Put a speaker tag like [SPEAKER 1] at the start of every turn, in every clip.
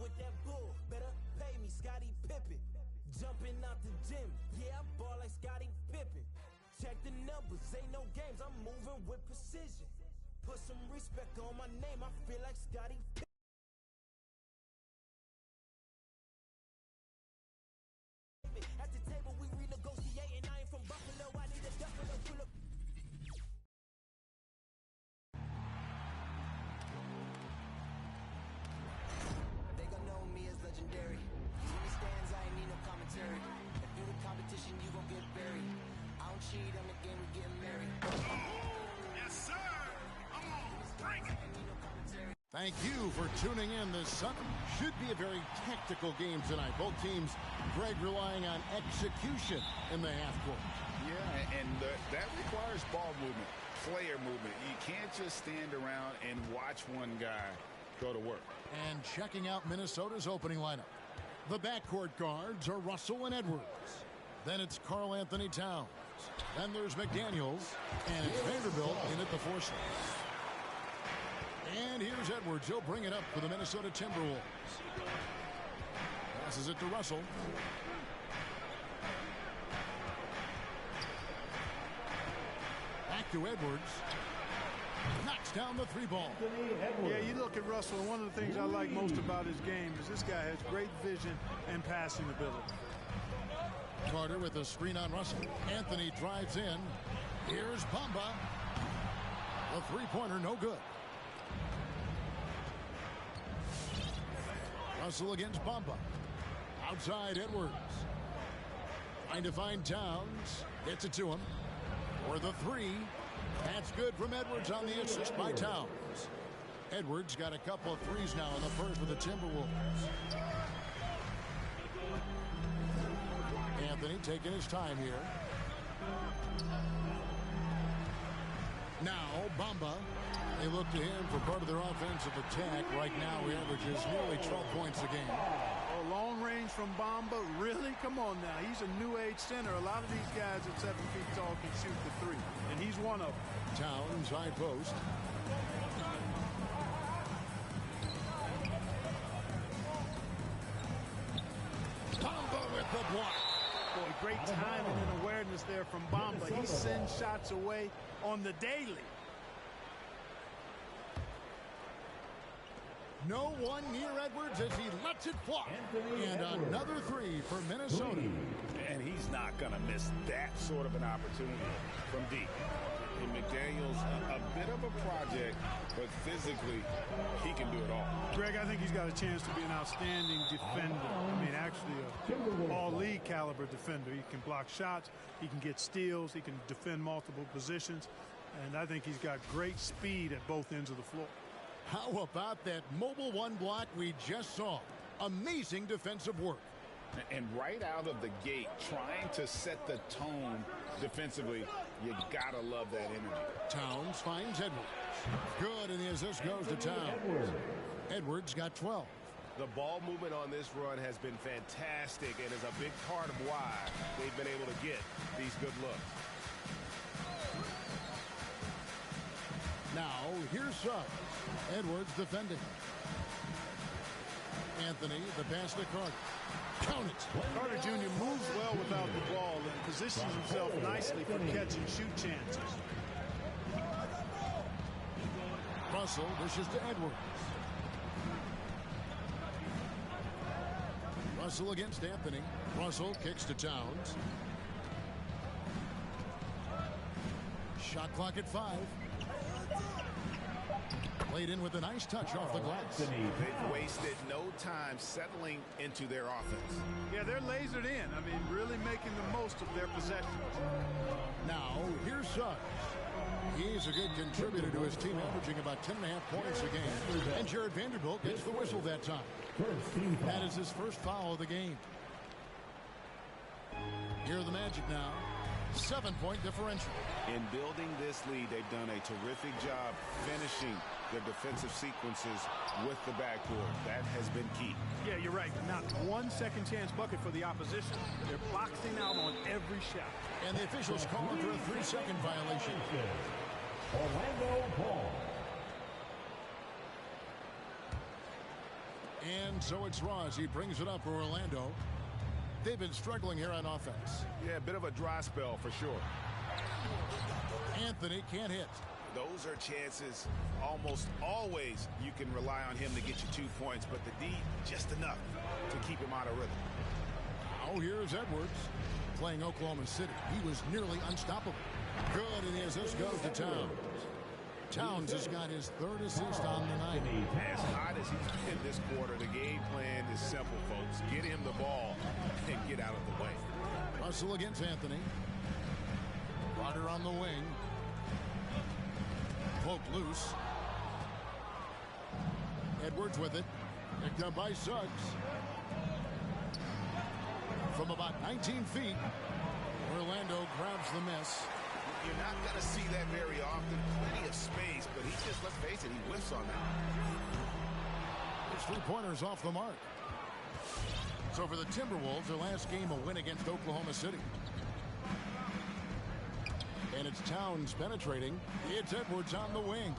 [SPEAKER 1] with that bull. Better pay me, Scottie Pippen. Jumping out the gym, yeah, I ball like Scottie Pippen. Check the numbers, ain't no games, I'm moving with precision. Put some respect on my name, I feel like Scottie Pippen. At the table we renegotiating, I ain't from Buffalo, I need a Buffalo full of... They gon' know me as legendary. See me stands, I ain't need no commentary. If you the competition, you gon' get buried. I don't cheat on the game, we get married.
[SPEAKER 2] Yes, sir! I'm on, bring it!
[SPEAKER 3] Thank you for tuning in this Sunday. Should be a very tactical game tonight. Both teams, Greg, relying on execution in the half court.
[SPEAKER 2] Yeah, and that requires ball movement, player movement. You can't just stand around and watch one guy go to work.
[SPEAKER 3] And checking out Minnesota's opening lineup. The backcourt guards are Russell and Edwards. Then it's Karl Anthony Towns. Then there's McDaniels. And it's Vanderbilt in at the four slot. And here's Edwards. He'll bring it up for the Minnesota Timberwolves. Passes it to Russell. Back to Edwards. Knocks down the three ball.
[SPEAKER 4] Yeah, you look at Russell, and one of the things I like most about his game is this guy has great vision and passing ability.
[SPEAKER 3] Carter with a screen on Russell. Anthony drives in. Here's Bamba. The three-pointer, no good. Russell against Bamba. Outside Edwards. Trying to find Towns. Gets it to him. For the three. That's good from Edwards on the assist by Towns. Edwards got a couple of threes now in the first for the Timberwolves. Anthony taking his time here. Now Bamba. They look to him for part of their offensive attack. Right now he averages nearly 12 points a game.
[SPEAKER 4] Oh, long range from Bamba. Really? Come on now. He's a new age center. A lot of these guys at 7 feet tall can shoot the three. And he's one of them.
[SPEAKER 3] Towns high post. Bamba with the block.
[SPEAKER 4] Boy, great timing and awareness there from Bamba. He sends shots away on the daily.
[SPEAKER 3] No one near Edwards as he lets it fly. And another three for Minnesota.
[SPEAKER 2] And he's not going to miss that sort of an opportunity from deep. And McDaniels, a bit of a project, but physically, he can do it all.
[SPEAKER 4] Greg, I think he's got a chance to be an outstanding defender. I mean, actually, a all-league caliber defender. He can block shots. He can get steals. He can defend multiple positions. And I think he's got great speed at both ends of the floor.
[SPEAKER 3] How about that mobile one block we just saw? Amazing defensive work.
[SPEAKER 2] And right out of the gate, trying to set the tone defensively, you gotta love that energy.
[SPEAKER 3] Towns finds Edwards. Good, and the assist goes to Towns. Edwards got 12.
[SPEAKER 5] The ball movement on this run has been fantastic and is a big part of why they've been able to get these good looks.
[SPEAKER 3] Now, here's Suggs. Edwards defending. Anthony, the pass to Carter. Count it.
[SPEAKER 4] Carter Jr. moves well without the ball and positions himself nicely for catch and shoot chances.
[SPEAKER 3] Russell dishes to Edwards. Russell against Anthony. Russell kicks to Towns. Shot clock at 5. Played in with a nice touch off the glass.
[SPEAKER 5] They've wasted no time settling into their offense.
[SPEAKER 4] Yeah, they're lasered in. I mean, really making the most of their possessions.
[SPEAKER 3] Now, here's Suggs. He's a good contributor to his team, averaging about 10.5 points a game. And Jared Vanderbilt gets the whistle that time. That is his first foul of the game. Here are the Magic now. 7-point differential.
[SPEAKER 5] In building this lead, they've done a terrific job finishing their defensive sequences with the backboard. That has been key.
[SPEAKER 4] Yeah, you're right. Not one second chance bucket for the opposition. They're boxing out on every shot.
[SPEAKER 3] And the officials calling for a 3-second violation. Orlando Paul. And so it's Ross. He brings it up for Orlando. They've been struggling here on offense.
[SPEAKER 5] Yeah, a bit of a dry spell for sure.
[SPEAKER 3] Anthony can't hit.
[SPEAKER 5] Those are chances almost always you can rely on him to get you 2 points, but the D just enough to keep him out of rhythm.
[SPEAKER 3] Now here's Edwards playing Oklahoma City. He was nearly unstoppable. Good, and the assist goes to Towns. Towns has got his 3rd assist on the night.
[SPEAKER 5] As hot as he's been this quarter, the game plan is simple, folks. Get him the ball and get out of the way.
[SPEAKER 3] Russell against Anthony. Rodder on the wing. Poked loose. Edwards with it. Picked up by Suggs. From about 19 feet, Orlando grabs the miss.
[SPEAKER 5] You're not going to see that very often. Plenty of space, but he just, let's face it, he whiffs on that.
[SPEAKER 3] His 3-pointers off the mark. So for the Timberwolves, their last game, a win against Oklahoma City. And it's Towns penetrating. It's Edwards on the wing.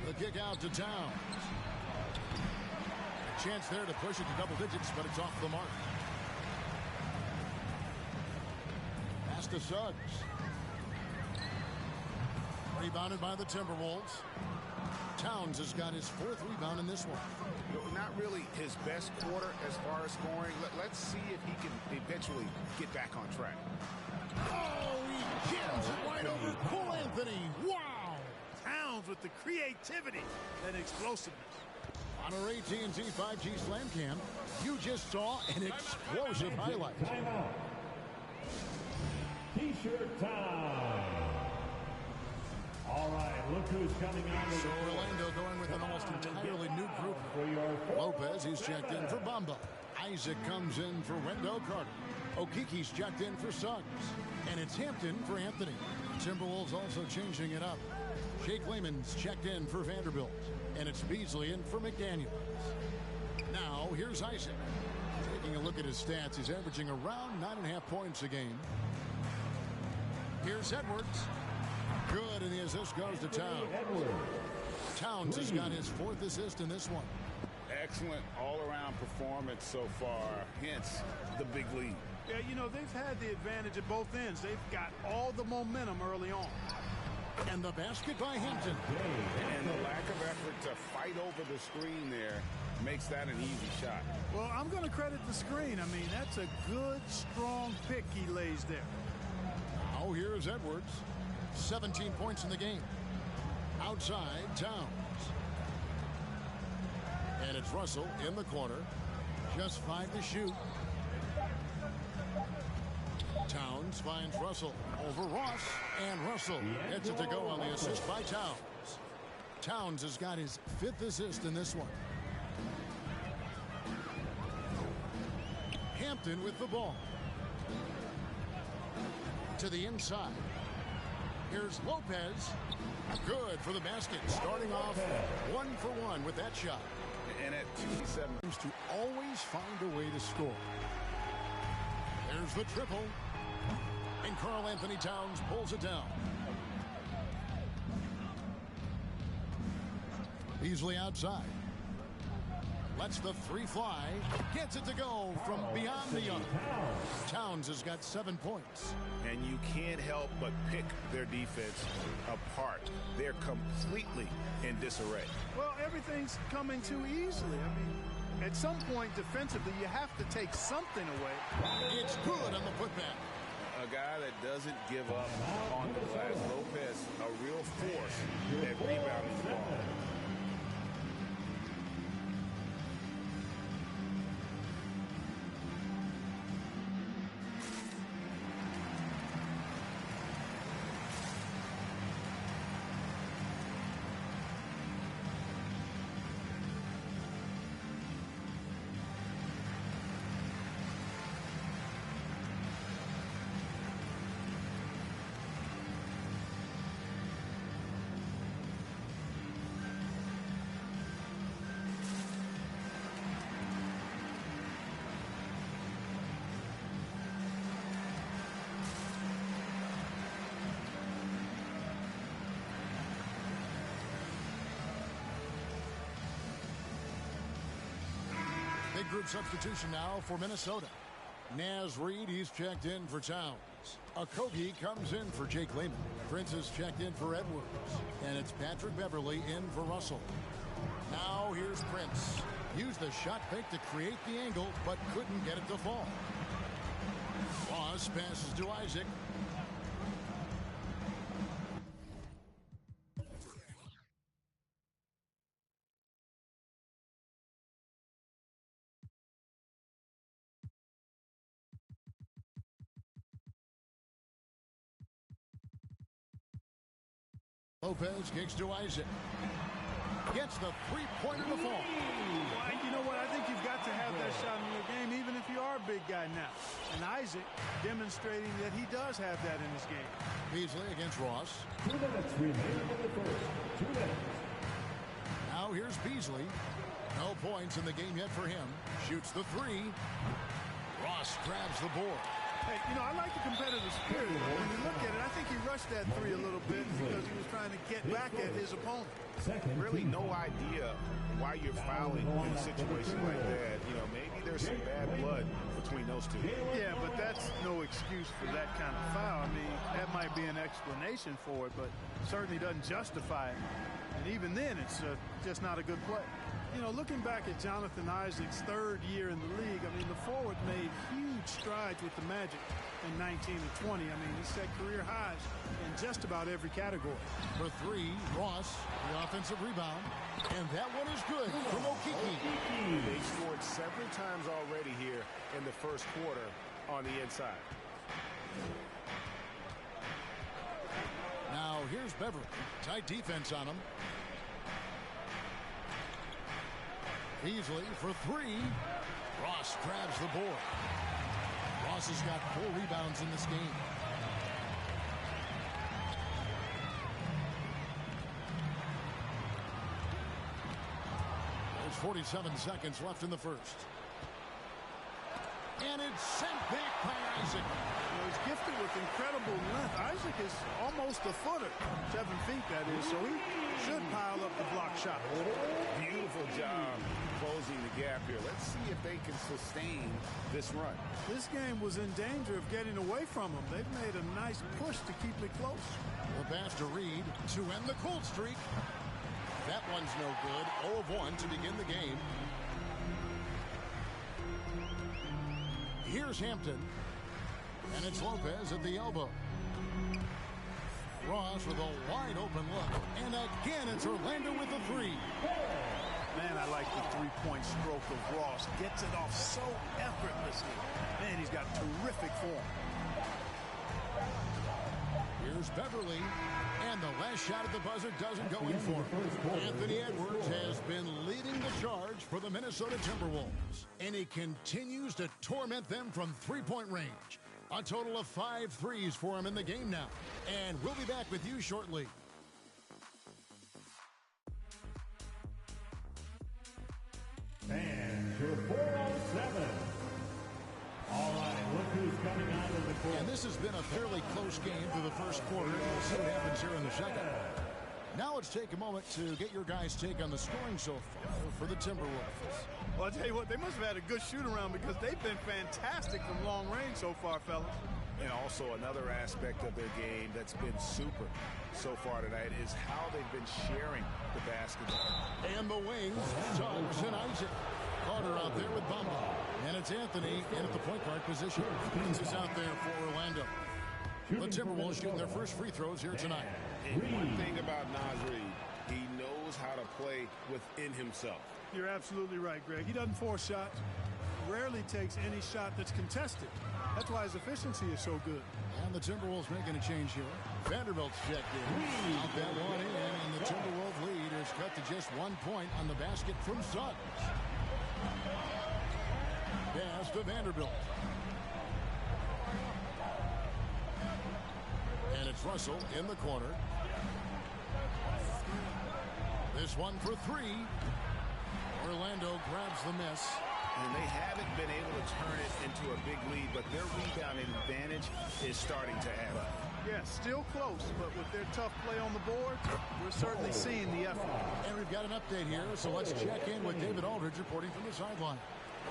[SPEAKER 3] The kick out to Towns. A chance there to push it to double digits, but it's off the mark. Pass to Suggs. Rebounded by the Timberwolves. Towns has got his 4th rebound in this one.
[SPEAKER 5] Not really his best quarter as far as scoring. Let's see if he can eventually get back on track.
[SPEAKER 3] Oh, he jams it right over Cole Anthony. Wow!
[SPEAKER 4] Towns with the creativity and explosiveness.
[SPEAKER 3] On our AT&T 5G Slam Cam, you just saw an explosive highlight.
[SPEAKER 6] Timeout. T-shirt time. All right, look who's coming on.
[SPEAKER 3] So Orlando going with an almost entirely new group. Lopez, he's checked in for Bamba. Isaac comes in for Wendell Carter. Okiki's checked in for Suggs. And it's Hampton for Anthony. Timberwolves also changing it up. Shake Lehman's checked in for Vanderbilt. And it's Beasley in for McDaniels. Now, here's Isaac. Taking a look at his stats, he's averaging around 9.5 points a game. Here's Edwards. Good, and the assist goes to Towns. Towns has got his 4th assist in this one.
[SPEAKER 2] Excellent all-around performance so far, hence the big lead.
[SPEAKER 4] Yeah, you know, they've had the advantage at both ends. They've got all the momentum early on.
[SPEAKER 3] And the basket by Hampton.
[SPEAKER 2] And the lack of effort to fight over the screen there makes that an easy shot.
[SPEAKER 4] Well, I'm going to credit the screen. I mean, that's a good, strong pick he lays there.
[SPEAKER 3] Now here's Edwards. 17 points in the game. Outside, Towns. And it's Russell in the corner. Just 5 to shoot. Towns finds Russell over Ross. And Russell gets it to go on the assist by Towns. Towns has got his 5th assist in this one. Hampton with the ball. To the inside. Here's Lopez. Good for the basket. Starting off 1 for 1 with that shot.
[SPEAKER 2] And at 2-7.
[SPEAKER 3] Seems to always find a way to score. There's the triple. And Karl Anthony Towns pulls it down. Beasley outside. Lets the 3 fly. Gets it to go from beyond the arc. Towns has got 7 points.
[SPEAKER 5] And you can't help but pick their defense apart. They're completely in disarray.
[SPEAKER 4] Well, everything's coming too easily. I mean, at some point defensively, you have to take something away.
[SPEAKER 3] It's good on the putback.
[SPEAKER 2] A guy that doesn't give up on the glass. Lopez, a real force at rebounding the ball.
[SPEAKER 3] group substitution now for Minnesota. Naz Reid, he's checked in for Towns. Okogie comes in for Jake Lehman. Prince is checked in for Edwards. And it's Patrick Beverly in for Russell. Now here's Prince. Used the shot fake to create the angle, but couldn't get it to fall. Ross passes to Isaac. Lopez kicks to Isaac. Gets the three-pointer to fall.
[SPEAKER 4] Well, you know what? I think you've got to have that shot in your game, even if you are a big guy now. And Isaac demonstrating that he does have that in his game.
[SPEAKER 3] Beasley against Ross.
[SPEAKER 6] 2 minutes remaining in the first. 2 minutes.
[SPEAKER 3] Now here's Beasley. No points in the game yet for him. Shoots the three. Ross grabs the board.
[SPEAKER 4] Hey, you know, I like the competitive spirit. When you look at it, I think he rushed that three a little bit because he was trying to get back at his opponent.
[SPEAKER 5] Really no idea why you're fouling in a situation like that. You know, maybe there's some bad blood between those two.
[SPEAKER 4] Yeah, but that's no excuse for that kind of foul. I mean, that might be an explanation for it, but certainly doesn't justify it. And even then, it's just not a good play. You know, looking back at Jonathan Isaac's third year in the league, I mean, the forward made huge strides with the Magic in 19 and 20. I mean, he set career highs in just about every category.
[SPEAKER 3] For three, Ross, the offensive rebound. And that one is good from Okiki.
[SPEAKER 5] They scored several times already here in the first quarter on the inside.
[SPEAKER 3] Now, here's Beverly. Tight defense on him. Beasley for three. Ross grabs the board. Ross has got 4 rebounds in this game. There's 47 seconds left in the first. And it's sent back by Isaac.
[SPEAKER 4] Well, he's gifted with incredible length. Isaac is almost a footer, 7 feet that is, so he should pile up the block shot.
[SPEAKER 5] Beautiful job closing the gap here. Let's see if they can sustain this run.
[SPEAKER 4] This game was in danger of getting away from them. They've made a nice push to keep it close.
[SPEAKER 3] The pass to Reid to end the cold streak. That one's no good. 0 of 1 to begin the game. Here's Hampton. And it's Lopez at the elbow. Ross with a wide open look. And again, it's Orlando with the three.
[SPEAKER 4] Man, I like the three-point stroke of Ross. Gets it off so effortlessly. Man, he's got terrific form.
[SPEAKER 3] Here's Beverly. And the last shot at the buzzer doesn't go in for him. Anthony Edwards has been leading the charge for the Minnesota Timberwolves. And he continues to torment them from three-point range. A total of 5 threes for him in the game now. And we'll be back with you shortly.
[SPEAKER 6] And to 407. All right, look who's coming out of the court.
[SPEAKER 3] And this has been a fairly close game through the first quarter. We'll see what happens here in the second. Now let's take a moment to get your guys' take on the scoring so far for the Timberwolves.
[SPEAKER 4] Well, I'll tell you what, they must have had a good shoot-around because they've been fantastic from long range so far, fellas.
[SPEAKER 5] And also another aspect of their game that's been super so far tonight is how they've been sharing the basketball.
[SPEAKER 3] And the wings, Suggs and Isaac. Carter out there with Bamba. And it's Anthony in at the point guard position. Prince is out there for Orlando. The Timberwolves shooting their first free throws here tonight.
[SPEAKER 5] And one thing about Naz Reid, he knows how to play within himself.
[SPEAKER 4] You're absolutely right, Greg. He doesn't force shots. Rarely takes any shot that's contested. That's why his efficiency is so good.
[SPEAKER 3] And the Timberwolves making a change here. Vanderbilt's checked in. Out that one in, and the Timberwolves lead is cut to just 1 point on the basket from Suggs. Pass to Vanderbilt. And it's Russell in the corner. This one for three. Orlando grabs the miss.
[SPEAKER 5] And they haven't been able to turn it into a big lead, but their rebounding advantage is starting to add up.
[SPEAKER 4] Yeah, still close, but with their tough play on the board, we're certainly seeing the effort.
[SPEAKER 3] And we've got an update here, so let's check in with David Aldridge reporting from the sideline.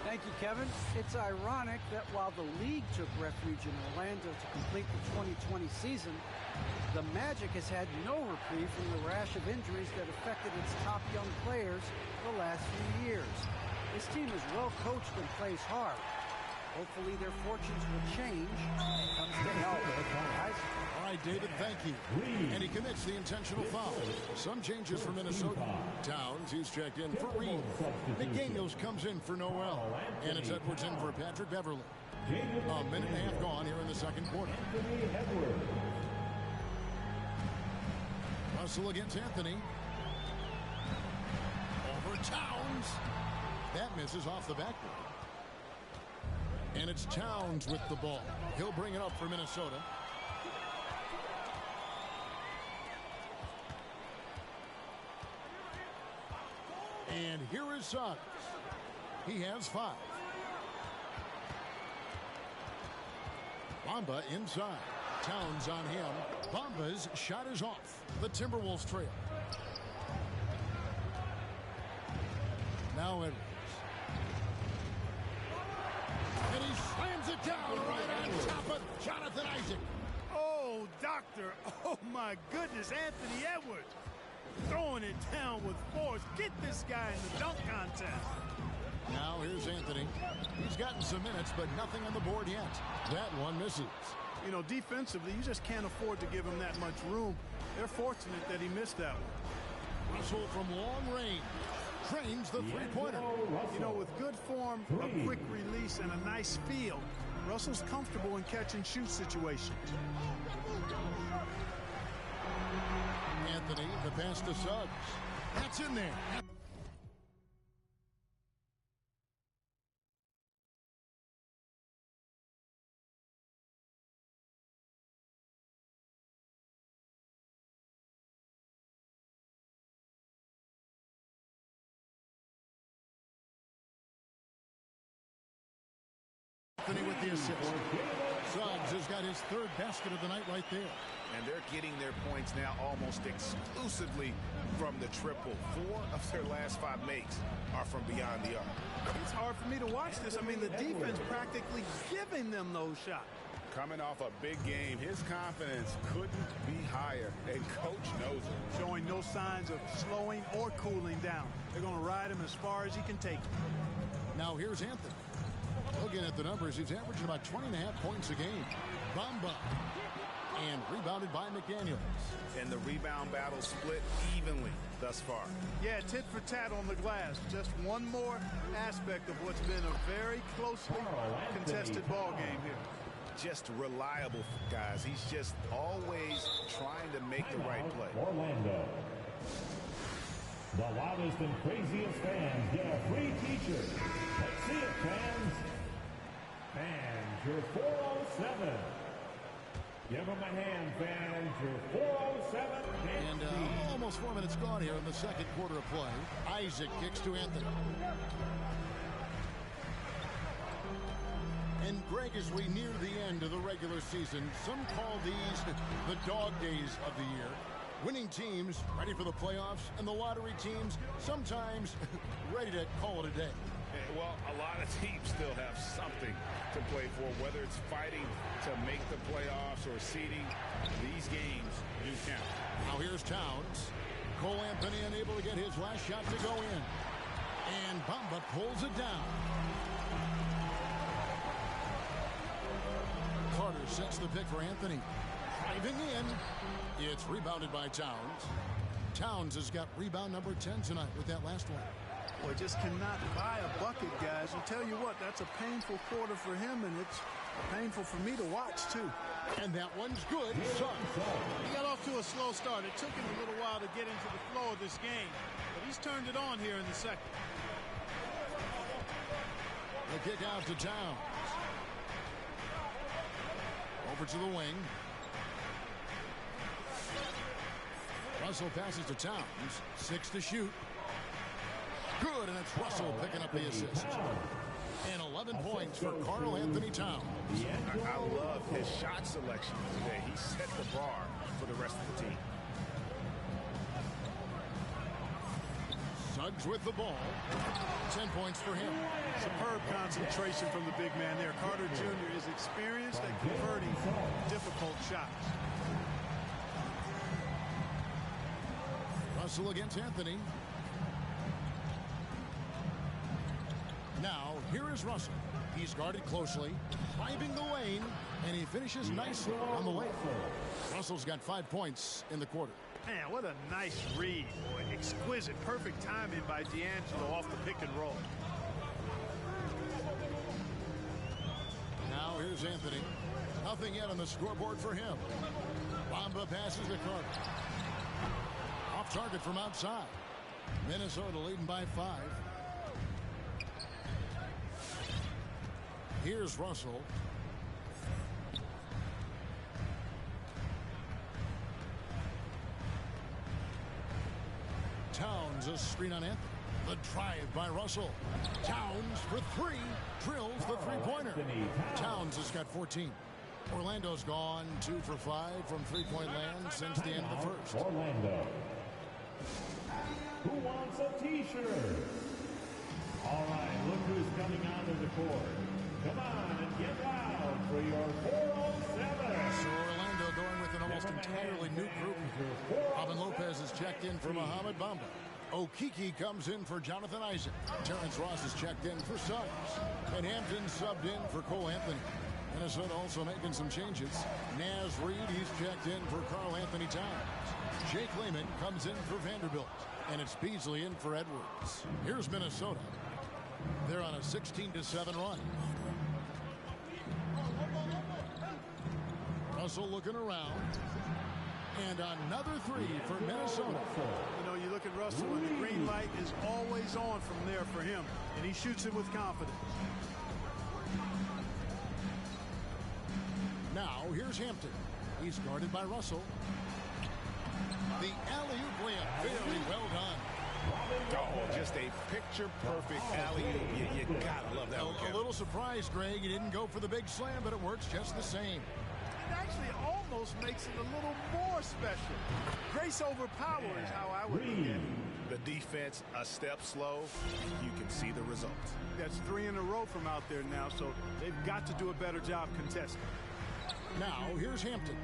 [SPEAKER 7] Thank you, Kevin. It's ironic that while the league took refuge in Orlando to complete the 2020 season, the Magic has had no reprieve from the rash of injuries that affected its top young players the last few years. This team is well coached and plays hard. Hopefully their fortunes will change when it comes to health.
[SPEAKER 3] All right, David, thank you. And he commits the intentional foul. Some changes for Minnesota. Towns, he's checked in for Reed. McDaniels comes in for Noel. And it's Edwards in for Patrick Beverly. A minute and a half gone here in the second quarter. Russell against Anthony. Over Towns. That misses off the backboard. And it's Towns with the ball. He'll bring it up for Minnesota. And here is Suggs. He has 5. Bamba inside. Towns on him. Bamba's shot is off. The Timberwolves trail. Now Edwards. And he slams it down right on top of Jonathan Isaac.
[SPEAKER 4] Oh, doctor. Oh, my goodness. Anthony Edwards throwing it down with force. Get this guy in the dunk contest.
[SPEAKER 3] Now here's Anthony. He's gotten some minutes, but nothing on the board yet. That one misses.
[SPEAKER 4] You know, defensively, you just can't afford to give him that much room. They're fortunate that he missed that one.
[SPEAKER 3] Russell from long range trains the three-pointer.
[SPEAKER 4] You know, with good form, a quick release, and a nice feel, Russell's comfortable in catch-and-shoot situations.
[SPEAKER 3] Anthony, the pass to Suggs. That's in there. Anthony with the assist. Suggs has got his 3rd basket of the night right there.
[SPEAKER 5] And they're getting their points now almost exclusively from the triple. 4 of their last 5 makes are from beyond the arc.
[SPEAKER 4] It's hard for me to watch this. I mean, the defense practically giving them those shots.
[SPEAKER 5] Coming off a big game, his confidence couldn't be higher, and coach knows it.
[SPEAKER 4] Showing no signs of slowing or cooling down. They're going to ride him as far as he can take it.
[SPEAKER 3] Now here's Anthony. Looking at the numbers, he's averaging about 20.5 points a game. Bamba. And rebounded by McDaniels.
[SPEAKER 5] And the rebound battle split evenly thus far.
[SPEAKER 4] Yeah, tit for tat on the glass. Just one more aspect of what's been a very closely contested ball game here.
[SPEAKER 5] Just reliable, guys. He's just always trying to make the right play.
[SPEAKER 6] Orlando. The loudest and craziest fans get a free t-shirt. Let's see it, fans. Fans, you're 407. Give them a hand, fans. You're 407.
[SPEAKER 3] And almost 4 minutes gone here in the second quarter of play. Isaac kicks to Anthony. And Greg, as we near the end of the regular season, some call these the dog days of the year. Winning teams ready for the playoffs, and the lottery teams sometimes ready to call it a day.
[SPEAKER 5] Well, a lot of teams still have something to play for, whether it's fighting to make the playoffs or seeding. These games do count.
[SPEAKER 3] Now here's Towns. Cole Anthony unable to get his last shot to go in. And Bamba pulls it down. Carter sets the pick for Anthony. Driving in. It's rebounded by Towns. Towns has got rebound number 10 tonight with that last one.
[SPEAKER 4] Boy, just cannot buy a bucket, guys. I'll tell you what, that's a painful quarter for him, and it's painful for me to watch, too.
[SPEAKER 3] And that one's good.
[SPEAKER 4] He got off to a slow start. It took him a little while to get into the flow of this game, but he's turned it on here in the second.
[SPEAKER 3] The kick out to Towns. Over to the wing. Russell passes to Towns. 6 to shoot. Good, and it's Russell picking up the assist. And 11 points for Karl Anthony Towns.
[SPEAKER 5] I love his shot selection today. He set the bar for the rest of the team.
[SPEAKER 3] Suggs with the ball. 10 points for him.
[SPEAKER 4] Superb concentration from the big man there. Carter Jr. is experienced at converting difficult shots.
[SPEAKER 3] Russell against Anthony. Now, here is Russell. He's guarded closely, driving the lane, and he finishes nicely on the way. Russell's got 5 points in the quarter.
[SPEAKER 4] Man, what a nice read, boy. Exquisite, perfect timing by D'Angelo off the pick and roll.
[SPEAKER 3] Now here's Anthony. Nothing yet on the scoreboard for him. Bamba passes to Carter. Off target from outside. Minnesota leading by 5. Here's Russell. Towns a screen on Anthony. The drive by Russell. Towns for 3. Drills the three-pointer. Towns has got 14. Orlando's gone 2 for 5 from three-point land since the end of the first.
[SPEAKER 6] Orlando. Who wants a t-shirt? All right, look who's coming onto the court. Come on and get loud for your 407.
[SPEAKER 3] So Orlando going with an almost entirely new group. Robin Lopez is checked in for Mohamed Bamba. Okiki comes in for Jonathan Isaac. Terrence Ross is checked in for Suggs. And Hampton subbed in for Cole Anthony. Minnesota also making some changes. Naz Reid, he's checked in for Karl Anthony Towns. Jake Layman comes in for Vanderbilt. And it's Beasley in for Edwards. Here's Minnesota. They're on a 16-7 run. Russell looking around. And another 3 for Minnesota.
[SPEAKER 4] You know, you look at Russell and the green light is always on from there for him. And he shoots it with confidence.
[SPEAKER 3] Now, here's Hampton. He's guarded by Russell. The alley-oop layup, very well done.
[SPEAKER 5] Oh, just a picture-perfect alley-oop. You gotta love that one.
[SPEAKER 3] A little surprised, Greg. He didn't go for the big slam, but it works just the same.
[SPEAKER 4] It actually almost makes it a little more special. Grace over power is how I would look at it.
[SPEAKER 5] The defense a step slow. You can see the results.
[SPEAKER 4] That's 3 in a row from out there now, so they've got to do a better job contesting.
[SPEAKER 3] Now, here's Hampton.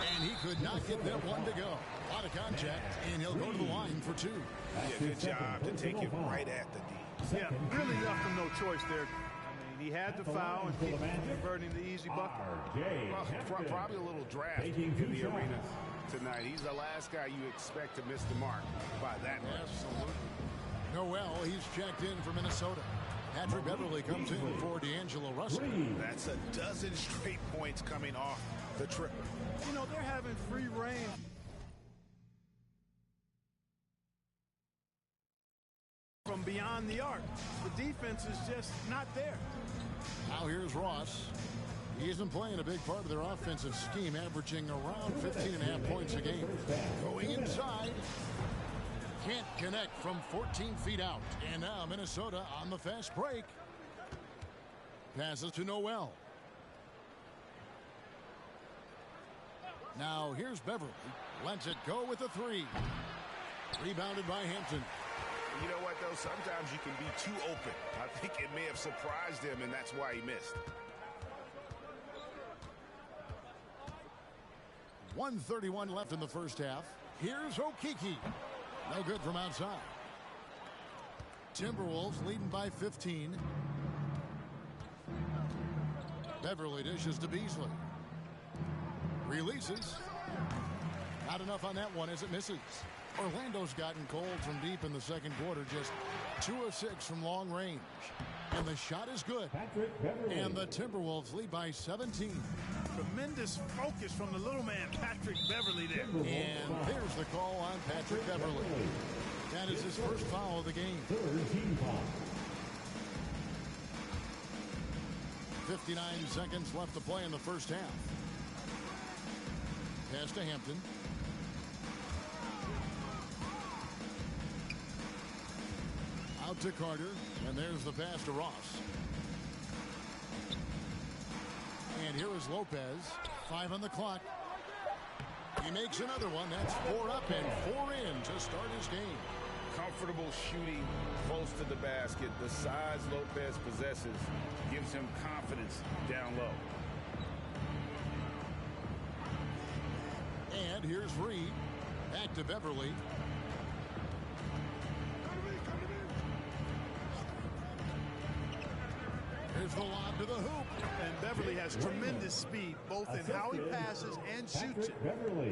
[SPEAKER 3] And he could not get that one to go. A lot of contact, and he'll go to the line for 2.
[SPEAKER 5] Yeah, good job to take it right at the D.
[SPEAKER 4] Yeah, really left him no choice there. I mean, he had the foul and keep converting the easy bucket.
[SPEAKER 5] Well, probably a little draft in the arena tonight. He's the last guy you expect to miss the mark by that much.
[SPEAKER 3] Absolutely. Noel, he's checked in for Minnesota. Patrick Beverly comes in for D'Angelo Russell.
[SPEAKER 5] That's a dozen straight points coming off the triple.
[SPEAKER 4] You know, they're having free reign from beyond the arc. The defense is just not there.
[SPEAKER 3] Now here's Ross. He isn't playing a big part of their offensive scheme, averaging around 15.5 points a game. Going inside. Can't connect from 14 feet out. And now Minnesota on the fast break. Passes to Noel. Now here's Beverly. Lets it go with a 3. Rebounded by Hampton.
[SPEAKER 5] You know what, though? Sometimes you can be too open. I think it may have surprised him, and that's why he missed.
[SPEAKER 3] 1:31 left in the first half. Here's Okiki. No good from outside. Timberwolves leading by 15. Beverly dishes to Beasley. Releases. Not enough on that one as it misses. Orlando's gotten cold from deep in the second quarter. Just 2 of 6 from long range. And the shot is good. And the Timberwolves lead by 17.
[SPEAKER 4] Tremendous focus from the little man, Patrick Beverly there.
[SPEAKER 3] And there's the call on Patrick Beverly. That is his first foul of the game. 59 seconds left to play in the first half. Pass to Hampton. Out to Carter. And there's the pass to Ross. And here is Lopez. 5 on the clock. He makes another one. That's 4 up and 4 in to start his game.
[SPEAKER 5] Comfortable shooting close to the basket. The size Lopez possesses gives him confidence down low.
[SPEAKER 3] And here's Reed. Back to Beverly. Here's the lob to the hoop.
[SPEAKER 4] And Beverly has tremendous speed, both in how he passes and shoots it.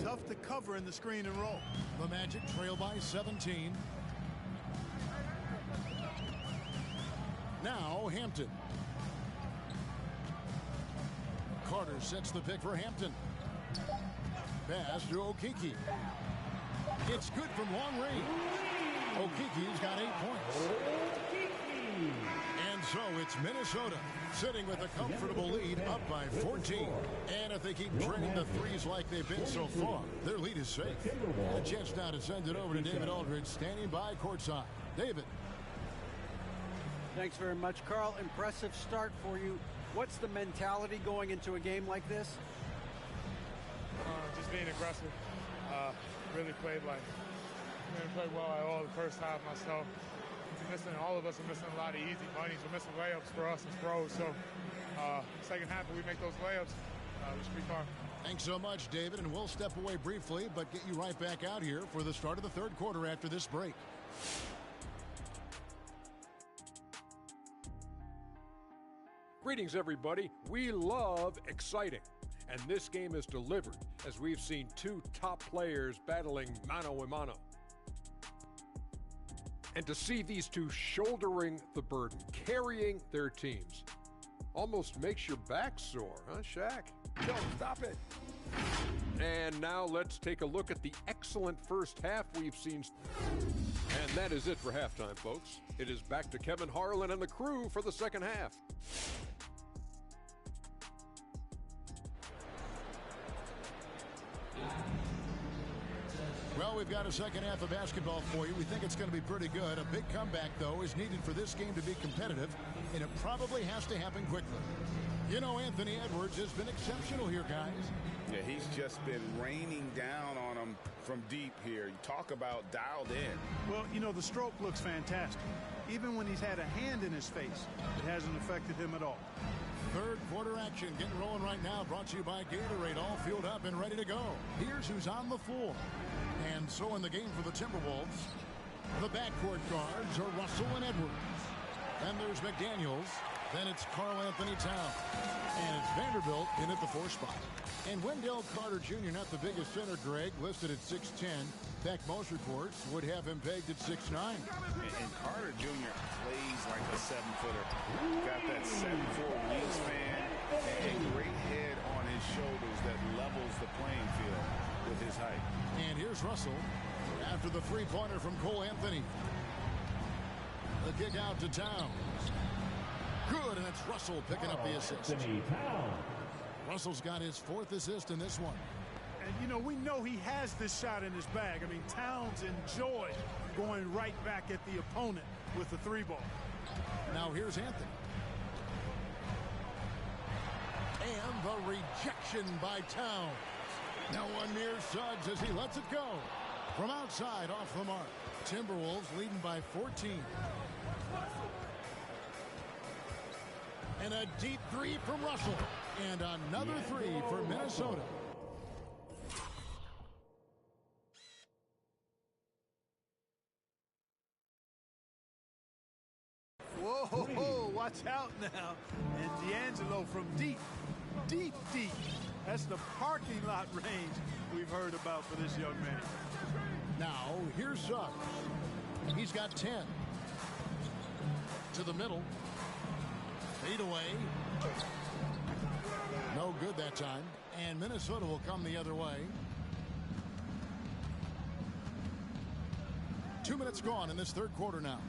[SPEAKER 4] Tough to cover in the screen and roll.
[SPEAKER 3] The Magic trail by 17. Now Hampton. Carter sets the pick for Hampton. Pass to Okeke. It's good from long range. Okeke's got 8 points. And so it's Minnesota sitting with a comfortable lead, up by 14. And if they keep draining the threes like they've been so far, their lead is safe. A chance now to send it over to David Aldridge, standing by courtside. David.
[SPEAKER 7] Thanks very much, Carl. Impressive start for you. What's the mentality going into a game like this?
[SPEAKER 8] Just being aggressive. Really played well at all the first half myself. All of us are missing a lot of easy bunnies. We're missing layups for us as pros. So second half, if we make those layups, we should be fine.
[SPEAKER 3] Thanks so much, David. And we'll step away briefly, but get you right back out here for the start of the third quarter after this break.
[SPEAKER 9] Greetings, everybody. We love exciting. And this game is delivered as we've seen two top players battling mano a mano. And to see these two shouldering the burden, carrying their teams, almost makes your back sore, huh, Shaq? No, stop it. And now let's take a look at the excellent first half we've seen. And that is it for halftime, folks. It is back to Kevin Harlan and the crew for the second half.
[SPEAKER 3] Well, we've got a second half of basketball for you. We think it's going to be pretty good. A big comeback, though, is needed for this game to be competitive, and it probably has to happen quickly. You know, Anthony Edwards has been exceptional here, guys.
[SPEAKER 5] Yeah, he's just been raining down on them from deep here. You talk about dialed in.
[SPEAKER 4] Well, you know, the stroke looks fantastic. Even when he's had a hand in his face, it hasn't affected him at all.
[SPEAKER 3] Third quarter action getting rolling right now, brought to you by Gatorade, all fueled up and ready to go. Here's who's on the floor. And so in the game for the Timberwolves, the backcourt guards are Russell and Edwards. Then there's McDaniels. Then it's Karl Anthony Towns. And it's Vanderbilt in at the 4 spot. And Wendell Carter Jr., not the biggest center, Greg, listed at 6'10". In fact, most reports would have him pegged at 6'9".
[SPEAKER 5] And Carter Jr. plays like a 7-footer. Got that 7'4" wingspan and a great head on his shoulders that levels the playing field with his height.
[SPEAKER 3] And here's Russell after the three-pointer from Cole Anthony. The kick out to Towns. Good, and it's Russell picking up the assist. Russell's got his 4th assist in this one.
[SPEAKER 4] And, you know, we know he has this shot in his bag. I mean, Towns enjoys going right back at the opponent with the 3-ball.
[SPEAKER 3] Now here's Anthony. And the rejection by Towns. Now one near Suggs as he lets it go. From outside, off the mark. Timberwolves leading by 14. And a deep 3 from Russell. And another 3 for Minnesota.
[SPEAKER 4] Whoa, watch out now. And D'Angelo from deep. That's the parking lot range we've heard about for this young man.
[SPEAKER 3] Now, here's Suggs. He's got 10. To the middle. Fade away. No good that time. And Minnesota will come the other way. 2 minutes gone in this third quarter now.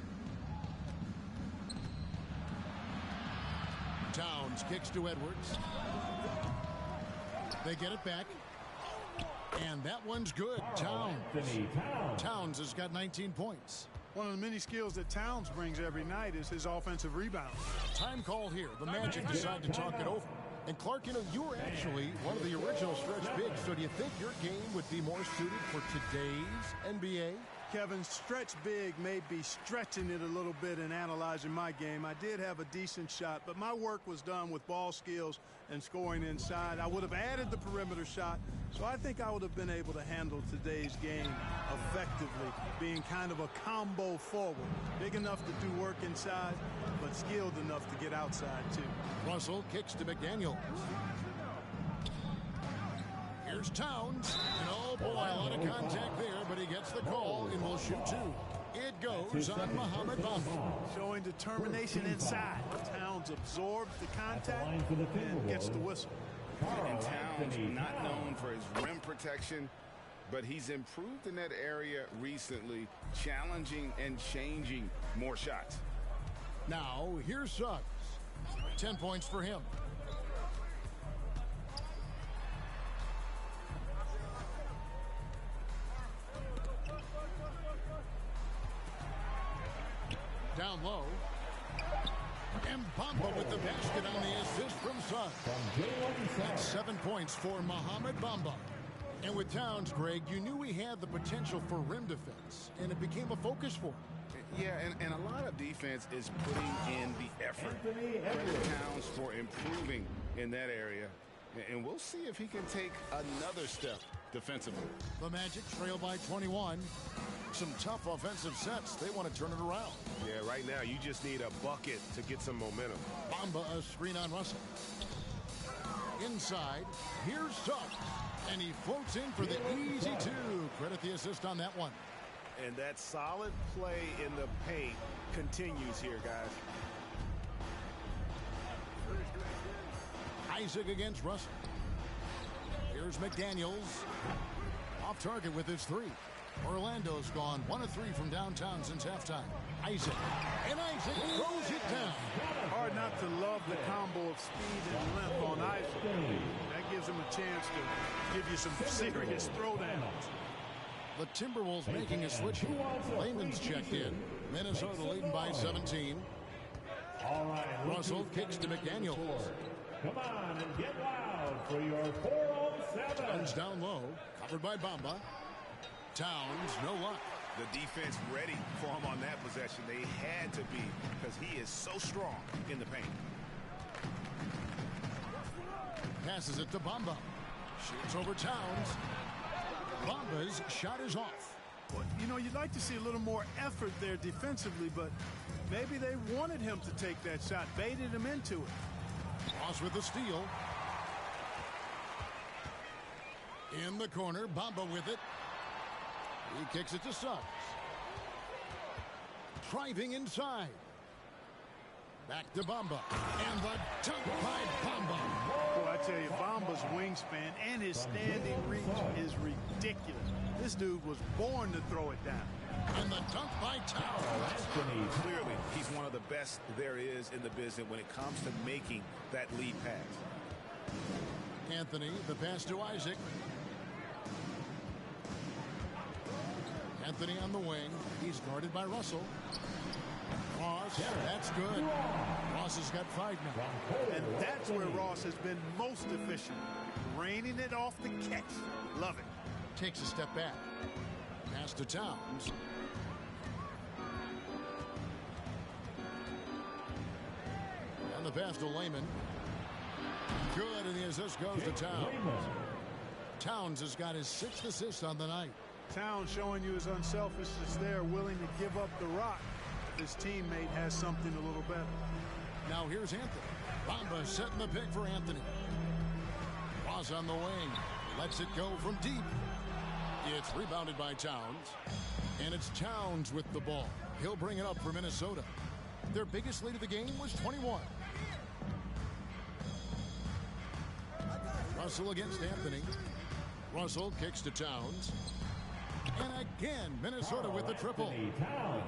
[SPEAKER 3] Towns kicks to Edwards. They get it back. And that one's good. Towns has got 19 points.
[SPEAKER 4] One of the many skills that Towns brings every night is his offensive rebound.
[SPEAKER 3] Time call here. The Magic decide to talk it over. And Clark, you know, you were actually one of the original stretch bigs, so do you think your game would be more suited for today's NBA?
[SPEAKER 4] Kevin, stretch big may be stretching it a little bit in analyzing my game. I did have a decent shot, but my work was done with ball skills and scoring inside. I would have added the perimeter shot, so I think I would have been able to handle today's game effectively, being kind of a combo forward. Big enough to do work inside, but skilled enough to get outside, too.
[SPEAKER 3] Russell kicks to McDaniels. Here's Towns. And oh, boy, a lot of contact there, but he gets the call and will shoot two. It goes on Mohamed Bamba.
[SPEAKER 4] Showing determination inside. Towns absorbs the contact and gets the whistle.
[SPEAKER 5] And Towns not known for his rim protection, but he's improved in that area recently, challenging and changing more shots.
[SPEAKER 3] Now, here's Suggs. 10 points for him. Down low. And Bamba with the basket on the assist from Suggs. That's 7 points for Mohamed Bamba. And with Towns, Greg, you knew he had the potential for rim defense, and it became a focus for him.
[SPEAKER 5] Yeah, and a lot of defense is putting in the effort. Credit Towns for improving in that area. And we'll see if he can take another step defensively.
[SPEAKER 3] The Magic trail by 21. Some tough offensive sets. They want to turn it around.
[SPEAKER 10] Yeah, right now you just need a bucket to get some momentum.
[SPEAKER 3] Bamba, a screen on Russell. Inside, here's Suggs. And he floats in for the easy two. Credit the assist on that one.
[SPEAKER 10] And that solid play in the paint continues here, guys.
[SPEAKER 3] Isaac against Russell. Here's McDaniels. Off target with his three. Orlando's gone 1 of 3 from downtown since halftime. Isaac. And Isaac throws it down.
[SPEAKER 4] Hard not to love the combo of speed and length on Isaac. That gives him a chance to give you some serious throwdowns.
[SPEAKER 3] The Timberwolves making a switch here. Layman's checked in. Minnesota leading by 17. Russell kicks to McDaniels.
[SPEAKER 6] Come on and get loud for your 407.
[SPEAKER 3] Towns down low. Covered by Bamba. Towns, no luck.
[SPEAKER 5] The defense ready for him on that possession. They had to be because he is so strong in the paint.
[SPEAKER 3] Passes it to Bamba. Shoots over Towns. Bamba's shot is off.
[SPEAKER 4] Well, you know, you'd like to see a little more effort there defensively, but maybe they wanted him to take that shot, baited him into it.
[SPEAKER 3] Ross with the steal. In the corner, Bamba with it. He kicks it to Suggs. Driving inside. Back to Bamba. And the dunk by Bamba.
[SPEAKER 4] Boy, I tell you, Bamba's wingspan and his standing reach is ridiculous. This dude was born to throw it down.
[SPEAKER 3] And the dunk by Towns.
[SPEAKER 5] Clearly, he's one of the best there is in the business when it comes to making that lead pass.
[SPEAKER 3] Anthony, the pass to Isaac. Anthony on the wing. He's guarded by Russell. Ross, that's good. Ross has got 5 now.
[SPEAKER 4] And that's where Ross has been most efficient. Raining it off the catch. Love it.
[SPEAKER 3] Takes a step back. Pass to Towns. And the pass to Layman. Good, and the assist goes to Towns. Towns has got his 6th assist on the night.
[SPEAKER 4] Towns showing you his unselfishness there, willing to give up the rock if his teammate has something a little better.
[SPEAKER 3] Now here's Anthony. Bamba setting the pick for Anthony. Ross on the wing. Lets it go from deep. It's rebounded by Towns. And it's Towns with the ball. He'll bring it up for Minnesota. Their biggest lead of the game was 21. Russell against Anthony. Russell kicks to Towns. And again, Minnesota with the triple.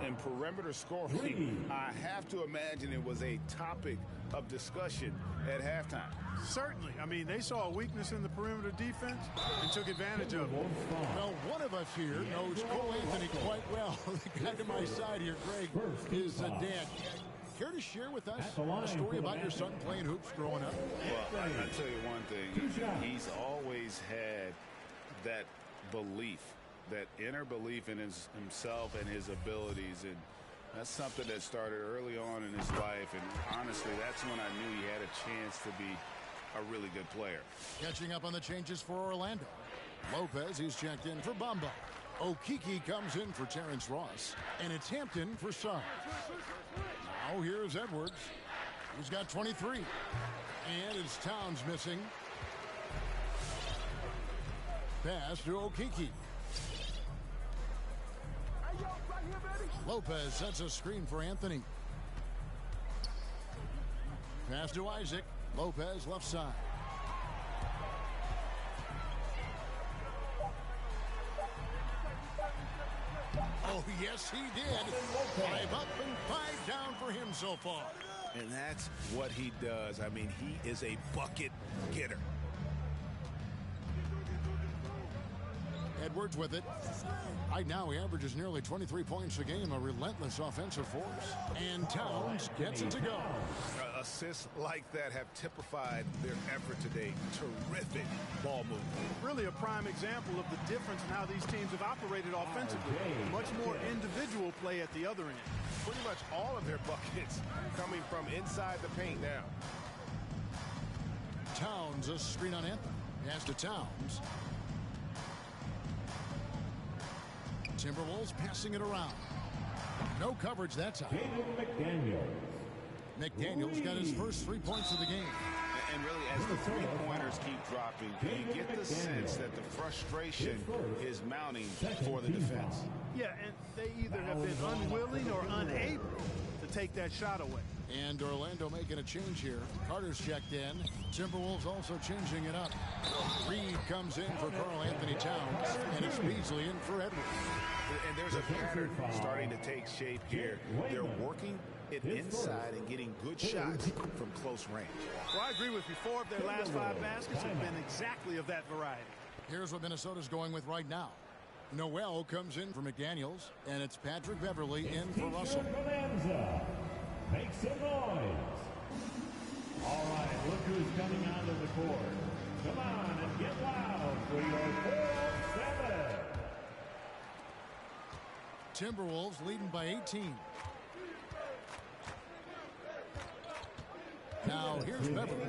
[SPEAKER 5] And perimeter scoring, I have to imagine it was a topic of discussion at halftime.
[SPEAKER 4] Certainly. I mean, they saw a weakness in the perimeter defense and took advantage of it.
[SPEAKER 3] Well, one of us here knows Cole Anthony quite well. The guy to my side here, Greg, is Dan. care to share with us a story about your son playing hoops growing up?
[SPEAKER 5] Well, I'll tell you one thing. He's always had that belief, that inner belief in himself and his abilities. And that's something that started early on in his life. And honestly, that's when I knew he had a chance to be a really good player.
[SPEAKER 3] Catching up on the changes for Orlando. Lopez, he's checked in for Bamba. Okeke comes in for Terrence Ross. And it's Hampton for Suggs. Now here's Edwards, who's got 23. And it's Towns missing. Pass to Okeke. Lopez sets a screen for Anthony. Pass to Isaac. Lopez left side. Oh, yes, he did. 5 up and 5 down for him so far.
[SPEAKER 10] And that's what he does. I mean, he is a bucket getter.
[SPEAKER 3] Edwards with it. Right now he averages nearly 23 points a game, a relentless offensive force. And Towns gets it to go.
[SPEAKER 10] Assists like that have typified their effort today. Terrific ball movement.
[SPEAKER 4] Really a prime example of the difference in how these teams have operated offensively. Much more individual play at the other end.
[SPEAKER 10] Pretty much all of their buckets coming from inside the paint now.
[SPEAKER 3] Towns, a screen on Anthony. Pass to Towns. Timberwolves passing it around. No coverage that time. McDaniels got his first 3 points of the game.
[SPEAKER 5] And really, as the three-pointers keep dropping, you get the sense that the frustration is mounting for the defense.
[SPEAKER 4] Yeah, and they either have been unwilling or unable to take that shot away.
[SPEAKER 3] And Orlando making a change here. Carter's checked in. Timberwolves also changing it up. Reed comes in for Karl Anthony Towns, and it's Beasley in for Edwards.
[SPEAKER 5] And there's a pattern starting to take shape here. They're working it inside and getting good shots from close range.
[SPEAKER 4] Well, I agree with you. 4 of their last 5 baskets have been exactly of that variety.
[SPEAKER 3] Here's what Minnesota's going with right now. Noel comes in for McDaniels, and it's Patrick Beverly in for Russell.
[SPEAKER 6] Make some noise. All right, look who's coming onto the court. Come on and get loud for your 4-7.
[SPEAKER 3] Timberwolves leading by 18. Now here's Beverly.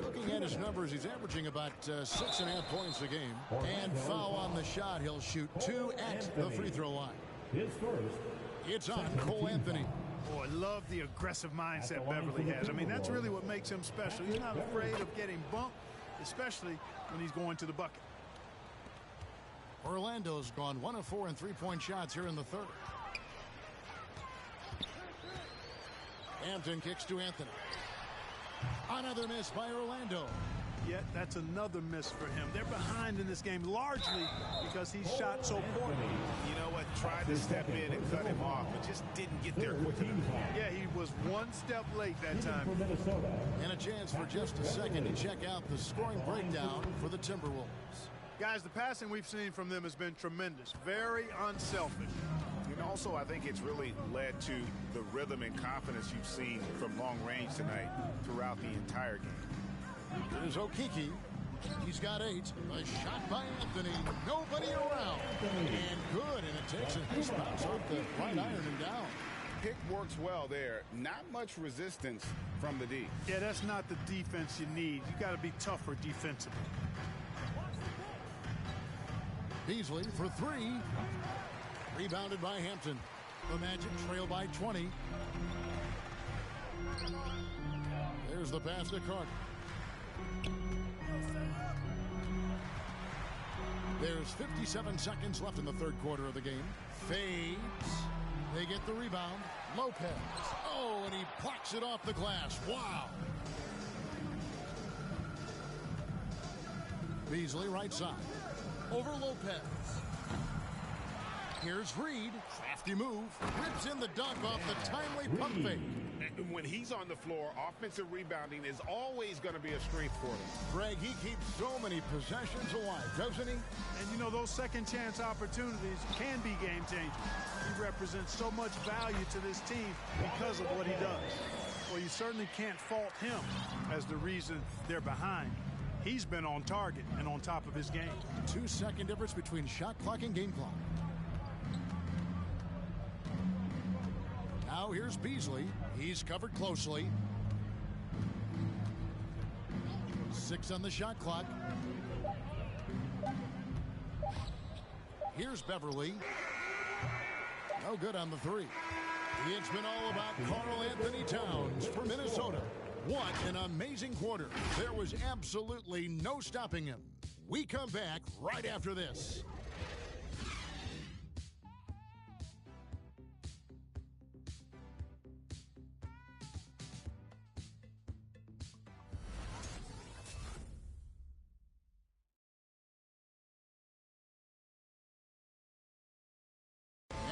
[SPEAKER 3] Looking at his numbers, he's averaging about 6.5 points a game. And foul on the shot. He'll shoot 2 at the free throw line.
[SPEAKER 6] His first.
[SPEAKER 3] It's on Cole Anthony.
[SPEAKER 4] Oh, I love the aggressive mindset Beverly has. I mean, that's really what makes him special. He's not afraid of getting bumped, especially when he's going to the bucket.
[SPEAKER 3] Orlando's gone 1 of 4 in 3-point shots here in the third. Hampton kicks to Anthony. Another miss by Orlando.
[SPEAKER 4] Yet that's another miss for him. They're behind in this game largely because he shot so poorly.
[SPEAKER 10] You know what? Tried to step in and cut him off, but just didn't get there quick enough.
[SPEAKER 4] Yeah, he was 1 step late that time.
[SPEAKER 3] And a chance for just a second to check out the scoring breakdown for the Timberwolves.
[SPEAKER 4] Guys, the passing we've seen from them has been tremendous. Very unselfish.
[SPEAKER 5] And also, I think it's really led to the rhythm and confidence you've seen from long range tonight throughout the entire game.
[SPEAKER 3] Here's Okeke. He's got 8. A shot by Anthony. Nobody around. And good. And it takes a nice bounce off the right iron and down.
[SPEAKER 5] Pick works well there. Not much resistance from the D.
[SPEAKER 4] Yeah, that's not the defense you need. You got to be tougher defensively.
[SPEAKER 3] Beasley for 3. Rebounded by Hampton. The Magic trail by 20. There's the pass to Carter. There's 57 seconds left in the third quarter of the game. Fades. They get the rebound. Lopez. Oh, and he plucks it off the glass. Wow. Beasley right side. Over Lopez. Here's Reed. Crafty move. Rips in the dunk off the timely pump fake.
[SPEAKER 2] When he's on the floor, offensive rebounding is always going to be a strength for him.
[SPEAKER 3] Greg, he keeps so many possessions alive, doesn't he?
[SPEAKER 4] And, you know, those second-chance opportunities can be game-changing. He represents so much value to this team because of what he does. Well, you certainly can't fault him as the reason they're behind. He's been on target and on top of his game.
[SPEAKER 3] 2-second difference between shot clock and game clock. Now here's Beasley. He's covered closely. 6 on the shot clock. Here's Beverly. No good on the 3. It's been all about Karl Anthony Towns for Minnesota. What an amazing quarter. There was absolutely no stopping him. We come back right after this.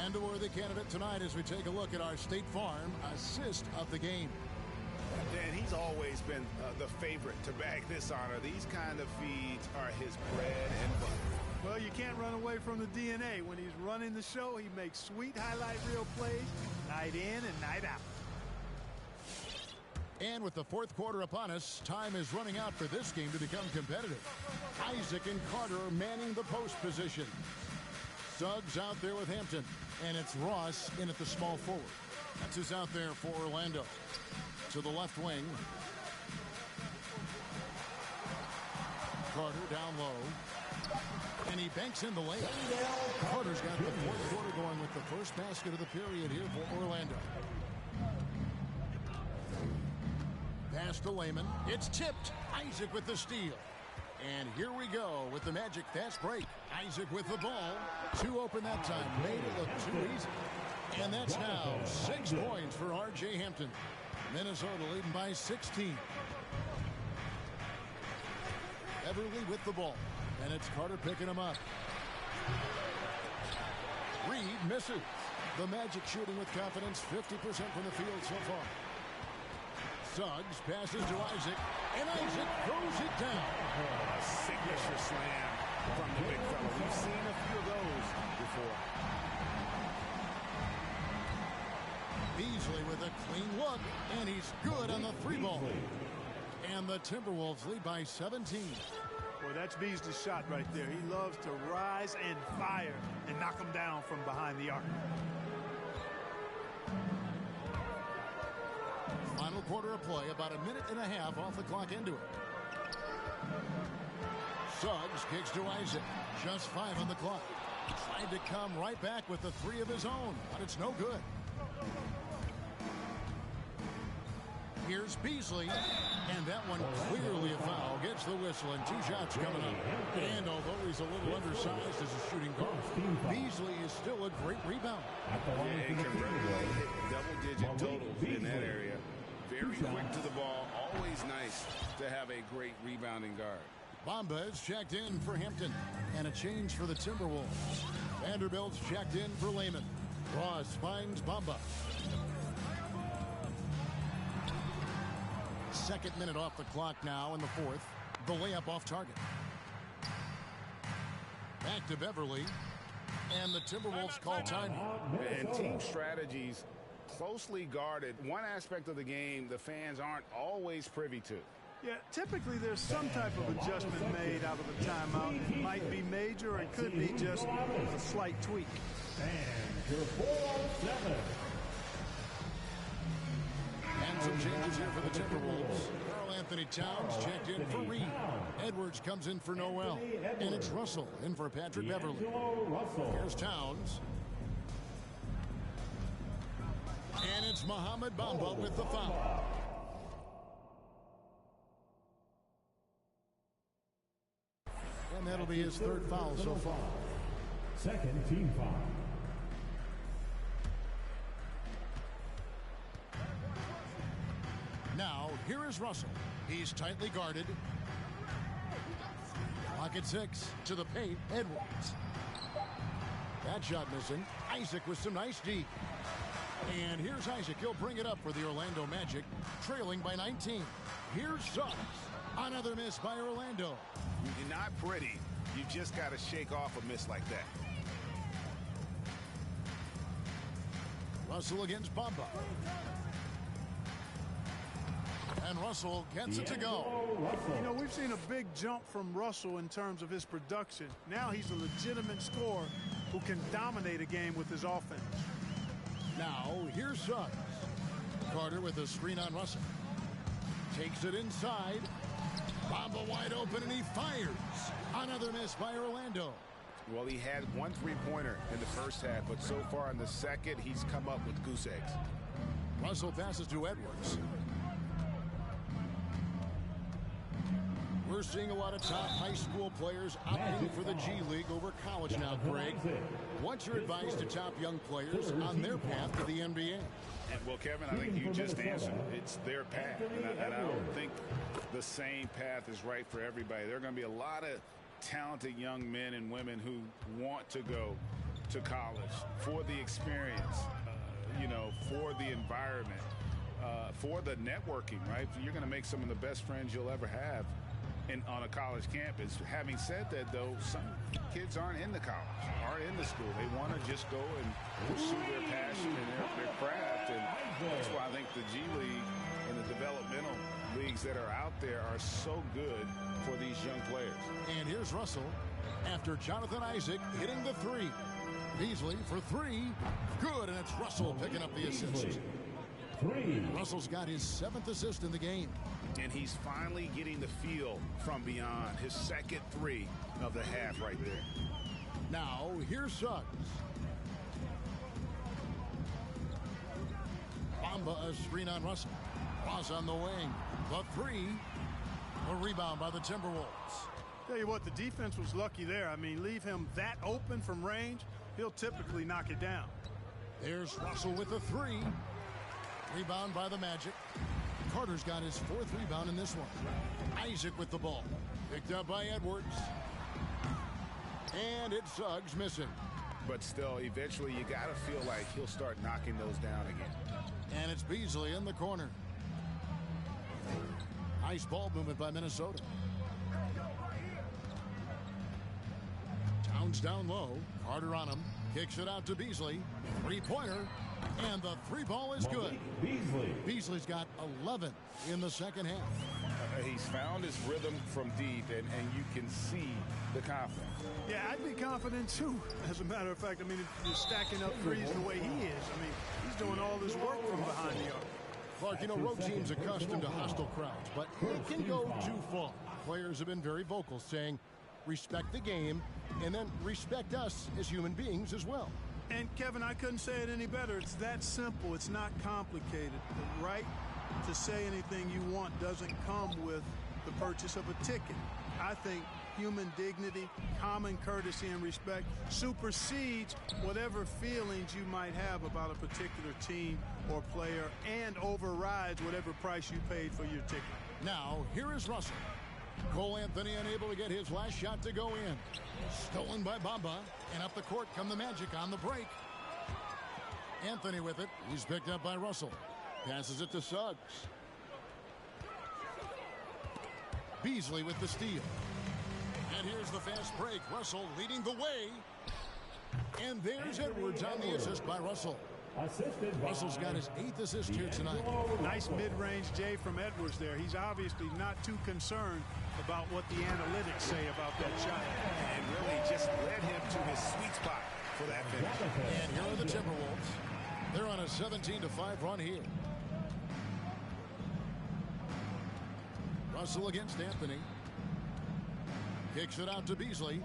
[SPEAKER 3] And a worthy candidate tonight as we take a look at our State Farm assist of the game.
[SPEAKER 2] Dan, he's always been the favorite to bag this honor. These kind of feeds are his bread and butter.
[SPEAKER 4] Well, you can't run away from the DNA. When he's running the show, he makes sweet highlight reel plays night in and night out.
[SPEAKER 3] And with the fourth quarter upon us, time is running out for this game to become competitive. Isaac and Carter are manning the post position. Suggs out there with Hampton, and it's Ross in at the small forward. That's who's out there for Orlando. To the left wing. Carter down low. And he banks in the layup. Carter's got the fourth quarter going with the first basket of the period here for Orlando. Pass to Layman. It's tipped. Isaac with the steal. And here we go with the Magic fast break. Isaac with the ball. 2 open that time. Made it look too easy. And that's now 6 points for R.J. Hampton. Minnesota leading by 16. Everly with the ball. And it's Carter picking him up. Reed misses. The Magic shooting with confidence. 50% from the field so far. Suggs passes to Isaac. And Isaac throws it down.
[SPEAKER 2] A signature slam from the big fella. We've seen a few of those before.
[SPEAKER 3] Beasley with a clean look, and he's good on the 3-ball. And the Timberwolves lead by 17.
[SPEAKER 4] Boy, that's Beasley's shot right there. He loves to rise and fire and knock them down from behind the arc.
[SPEAKER 3] Final quarter of play, about a minute and a half off the clock into it. Suggs kicks to Isaac. Just 5 on the clock. Tried to come right back with the 3 of his own, but it's no good. Here's Beasley, and that one clearly a foul. Gets the whistle, and 2 shots coming up. And although he's a little undersized as a shooting guard, Beasley is still a great rebounder.
[SPEAKER 2] Yeah, he can regularly hit double-digit totals in that area. Very quick to the ball. Always nice to have a great rebounding guard.
[SPEAKER 3] Bamba is checked in for Hampton, and a change for the Timberwolves. Vanderbilt's checked in for Layman. Ross finds Bamba. Second minute off the clock now in the fourth. The layup off target. Back to Beverly. And the Timberwolves call time.
[SPEAKER 2] And team strategies closely guarded. One aspect of the game the fans aren't always privy to.
[SPEAKER 4] Yeah, typically there's some type of adjustment made out of a timeout. It might be major, or it could be just a slight tweak.
[SPEAKER 6] And your 4-on-7.
[SPEAKER 3] And some changes here for the Timberwolves. Karl Anthony Towns checked in for Reed. Edwards comes in for Noel. And it's Russell in for Patrick Beverly. Here's Towns. And it's Mohamed Bamba with the foul. And that'll be his 3rd foul so far.
[SPEAKER 6] Second team foul.
[SPEAKER 3] Now, here is Russell. He's tightly guarded. Pocket 6 to the paint. Edwards. That shot missing. Isaac with some nice D. And here's Isaac. He'll bring it up for the Orlando Magic, trailing by 19. Here's Suggs. Another miss by Orlando.
[SPEAKER 10] You're not pretty. You just got to shake off a miss like that.
[SPEAKER 3] Russell against Bamba. And Russell gets it to go.
[SPEAKER 4] You know, we've seen a big jump from Russell in terms of his production. Now he's a legitimate scorer who can dominate a game with his offense.
[SPEAKER 3] Now, here's Suggs. Carter with a screen on Russell. Takes it inside. Bamba wide open, and he fires. Another miss by Orlando.
[SPEAKER 10] Well, he had one three-pointer in the first half, but so far in the second, he's come up with goose eggs.
[SPEAKER 3] Russell passes to Edwards. We're seeing a lot of top high school players opting for the G League over college now, Greg. What's your advice to top young players on their path to the NBA?
[SPEAKER 5] Well, Kevin, I think you just answered. It's their path. And I don't think the same path is right for everybody. There are going to be a lot of talented young men and women who want to go to college for the experience, for the environment, for the networking, right? You're going to make some of the best friends you'll ever have on a college campus. Having said that, though, some kids aren't in the college, aren't in the school. They want to just go and pursue their passion and their craft. And that's why I think the G League and the developmental leagues that are out there are so good for these young players.
[SPEAKER 3] And here's Russell after Jonathan Isaac hitting the three. Beasley for three. Good, and it's Russell picking up the assist. Russell's got his 7th assist in the game.
[SPEAKER 10] And he's finally getting the feel from beyond. His second three of the half right there.
[SPEAKER 3] Now, here's Suggs. Bamba a screen on Russell. Ross on the wing. The three. A rebound by the Timberwolves.
[SPEAKER 4] Tell you what, the defense was lucky there. I mean, leave him that open from range, he'll typically knock it down.
[SPEAKER 3] There's Russell with the three. Rebound by the Magic. Carter's got his 4th rebound in this one. Isaac with the ball. Picked up by Edwards. And it's Suggs missing.
[SPEAKER 10] But still, eventually you got to feel like he'll start knocking those down again.
[SPEAKER 3] And it's Beasley in the corner. Nice ball movement by Minnesota. Towns down low. Carter on him. Kicks it out to Beasley. Three-pointer. And the three ball is good. Beasley's got 11 in the second half.
[SPEAKER 5] He's found his rhythm from deep, and you can see the confidence.
[SPEAKER 4] Yeah, I'd be confident, too. As a matter of fact, I mean, if you're stacking up threes the way he is, I mean, he's doing all this work from behind the arc.
[SPEAKER 3] Clark, road teams accustomed to hostile crowds, but it can go too far. Players have been very vocal, saying, respect the game, and then respect us as human beings as well.
[SPEAKER 4] And, Kevin, I couldn't say it any better. It's that simple. It's not complicated. The right to say anything you want doesn't come with the purchase of a ticket. I think human dignity, common courtesy, and respect supersedes whatever feelings you might have about a particular team or player and overrides whatever price you paid for your ticket.
[SPEAKER 3] Now, here is Russell. Cole Anthony unable to get his last shot to go in. Stolen by Bamba. And up the court come the Magic on the break. Anthony with it. He's picked up by Russell. Passes it to Suggs. Beasley with the steal. And here's the fast break. Russell leading the way. And there's Edwards on the assist by Russell. Russell's got his 8th assist here tonight.
[SPEAKER 4] Nice mid-range J from Edwards there. He's obviously not too concerned about what the analytics say about that shot.
[SPEAKER 10] And really just led him to his sweet spot for that finish.
[SPEAKER 3] And here are the Timberwolves. They're on a 17-5 run here. Russell against Anthony. Kicks it out to Beasley.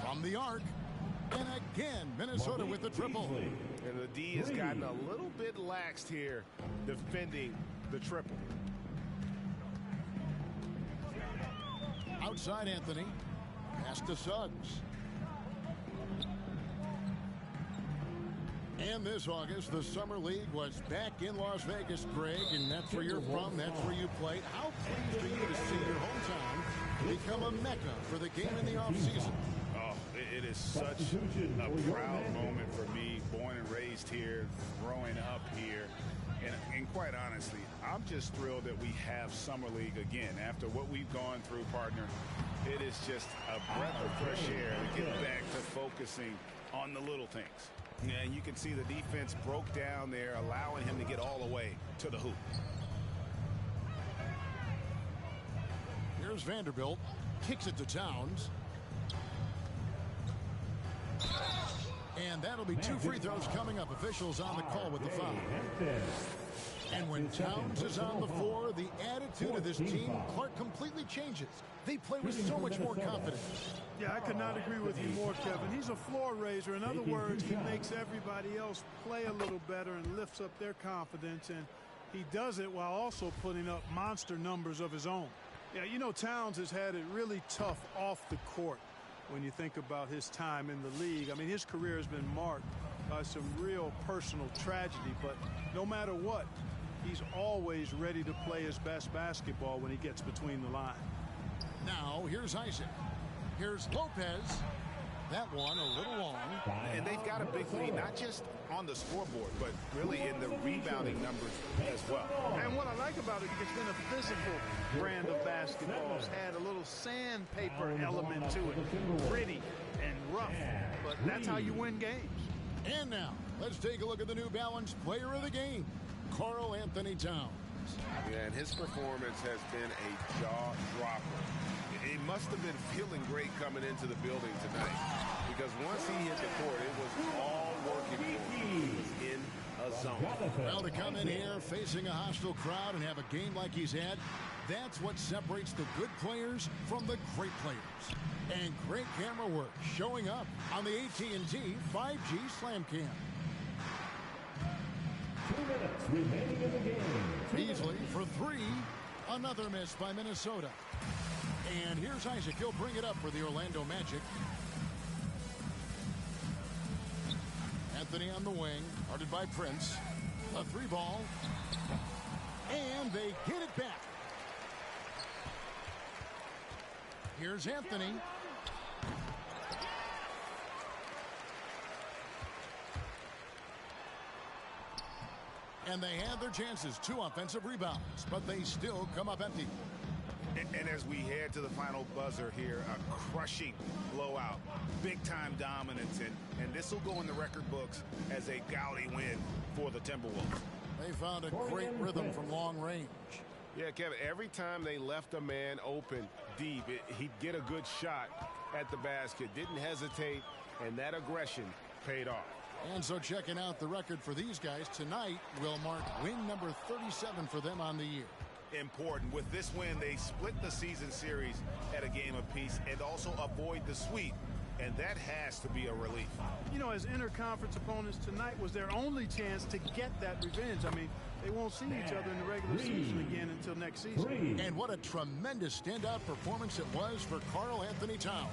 [SPEAKER 3] From the arc. And again, Minnesota with the triple.
[SPEAKER 10] And the D has gotten a little bit laxed here defending the triple.
[SPEAKER 3] Outside Anthony. Pass to Suggs. And this August, the Summer League was back in Las Vegas, Greg, and that's where you're from, that's where you played. How pleased are you to see your hometown become a mecca for the game in the offseason?
[SPEAKER 5] Oh, it is such a proud moment for me, born and raised here, growing up here. And quite honestly, I'm just thrilled that we have Summer League again. After what we've gone through, partner, it is just a breath of fresh air to get back to focusing on the little things. And you can see the defense broke down there, allowing him to get all the way to the hoop.
[SPEAKER 3] Here's Vanderbilt. Kicks it to Towns. And that'll be 2 free throws coming up. Officials on the call with the foul. And when Towns is on the floor, the attitude of this team, Clark, completely changes. They play with so much more confidence.
[SPEAKER 4] Yeah, I could not agree with you more, Kevin. He's a floor raiser. In other words, he makes everybody else play a little better and lifts up their confidence. And he does it while also putting up monster numbers of his own. Yeah, you know, Towns has had it really tough off the court when you think about his time in the league. I mean, his career has been marked by some real personal tragedy, but no matter what, he's always ready to play his best basketball when he gets between the line.
[SPEAKER 3] Now, here's Isaac. Here's Lopez. That one a little long.
[SPEAKER 5] And they've got a big lead, not just on the scoreboard, but really in the rebounding numbers as well.
[SPEAKER 4] And what I like about it, it's been a physical brand of basketball. It's had a little sandpaper element to it. Gritty and rough, but that's how you win games.
[SPEAKER 3] And now, let's take a look at the New Balance player of the game, Karl Anthony Towns.
[SPEAKER 11] Yeah, and his performance has been a jaw-dropper. He must have been feeling great coming into the building tonight, because once he hit the court, it was all working for him. He was in a zone.
[SPEAKER 3] Well, to come in here facing a hostile crowd and have a game like he's had, that's what separates the good players from the great players. And great camera work showing up on the AT&T 5G Slam Cam.
[SPEAKER 6] 2 minutes remaining in the game.
[SPEAKER 3] Beasley for 3. Another miss by Minnesota. And here's Isaac. He'll bring it up for the Orlando Magic. Anthony on the wing, guarded by Prince. A 3-ball. And they get it back. Here's Anthony. And they had their chances. 2 offensive rebounds, but they still come up empty.
[SPEAKER 5] And as we head to the final buzzer here, a crushing blowout, big-time dominance, and this will go in the record books as a gaudy win for the Timberwolves.
[SPEAKER 3] They found a great rhythm from long range.
[SPEAKER 11] Yeah, Kevin, every time they left a man open deep, he'd get a good shot at the basket, didn't hesitate, and that aggression paid off.
[SPEAKER 3] And so checking out the record for these guys tonight will mark win number 37 for them on the year.
[SPEAKER 5] Important. With this win, they split the season series at a game apiece and also avoid the sweep. And that has to be a relief.
[SPEAKER 4] You know, as interconference opponents, tonight was their only chance to get that revenge. I mean, they won't see each other in the regular season again until next season.
[SPEAKER 3] And what a tremendous standout performance it was for Karl Anthony Towns.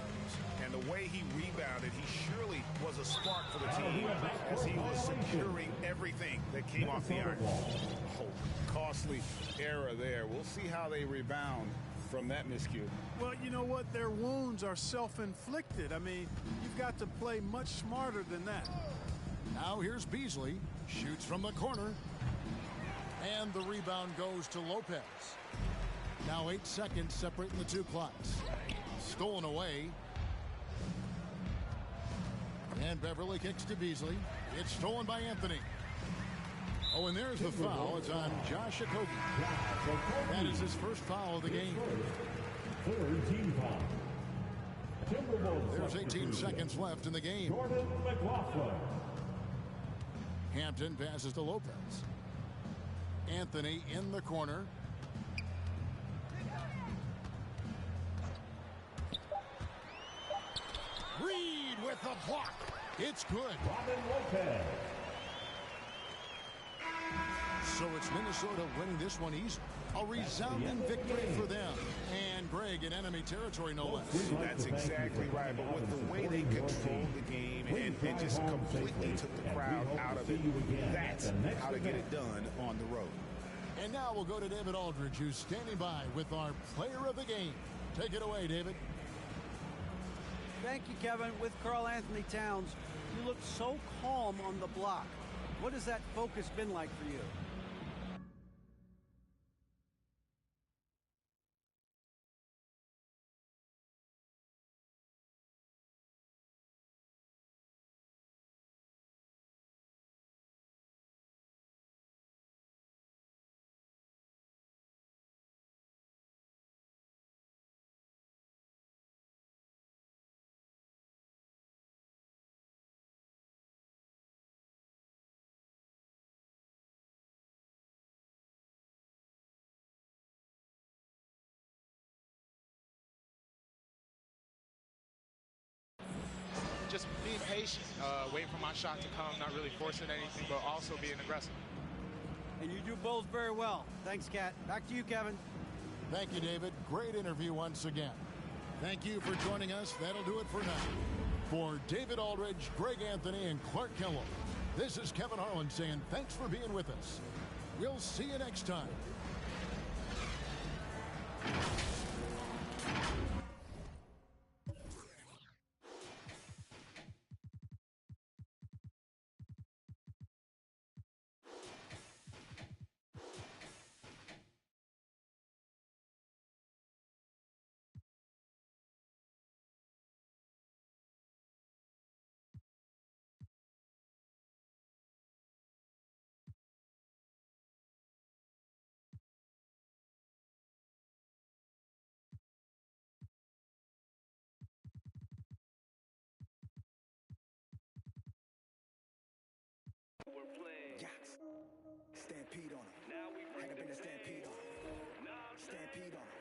[SPEAKER 5] And the way he rebounded, he surely was a spark for the team as he was securing everything that came off the iron. Oh, costly error there. We'll see how they rebound from that miscue.
[SPEAKER 4] Well, you know what? Their wounds are self-inflicted. I mean, you've got to play much smarter than that.
[SPEAKER 3] Now here's Beasley. Shoots from the corner. And the rebound goes to Lopez. Now 8 seconds separating the 2 clocks. Stolen away. And Beverly kicks to Beasley. It's stolen by Anthony. Oh, and there's the foul. It's on Josh Okogie. That is his first foul of the game.
[SPEAKER 6] 3rd team foul.
[SPEAKER 3] There's 18 seconds left in the game.
[SPEAKER 6] Jordan McLaughlin.
[SPEAKER 3] Hampton passes to Lopez. Anthony in the corner. Reed with the block. It's good.
[SPEAKER 6] Robin Lopez.
[SPEAKER 3] So it's Minnesota winning this one easily. A resounding victory for them. And Greg in enemy territory, no less.
[SPEAKER 5] That's exactly right. But with the way they controlled the game and just completely took the crowd out of it, that's how to get it done on the road.
[SPEAKER 3] And now we'll go to David Aldridge, who's standing by with our player of the game. Take it away, David.
[SPEAKER 7] Thank Thank you, Kevin. With Karl Anthony Towns, you look so calm on the block. What has that focus been like for you?
[SPEAKER 8] Just being patient, waiting for my shot to come, not really forcing anything, but also being aggressive.
[SPEAKER 7] And you do both very well. Thanks, Kat. Back to you, Kevin.
[SPEAKER 3] Thank you, David. Great interview once again. Thank you for joining us. That'll do it for now. For David Aldridge, Greg Anthony, and Clark Kellogg, this is Kevin Harlan saying thanks for being with us. We'll see you next time.
[SPEAKER 1] Stampede on him. Had to bring the stampede on him. Stampede on him.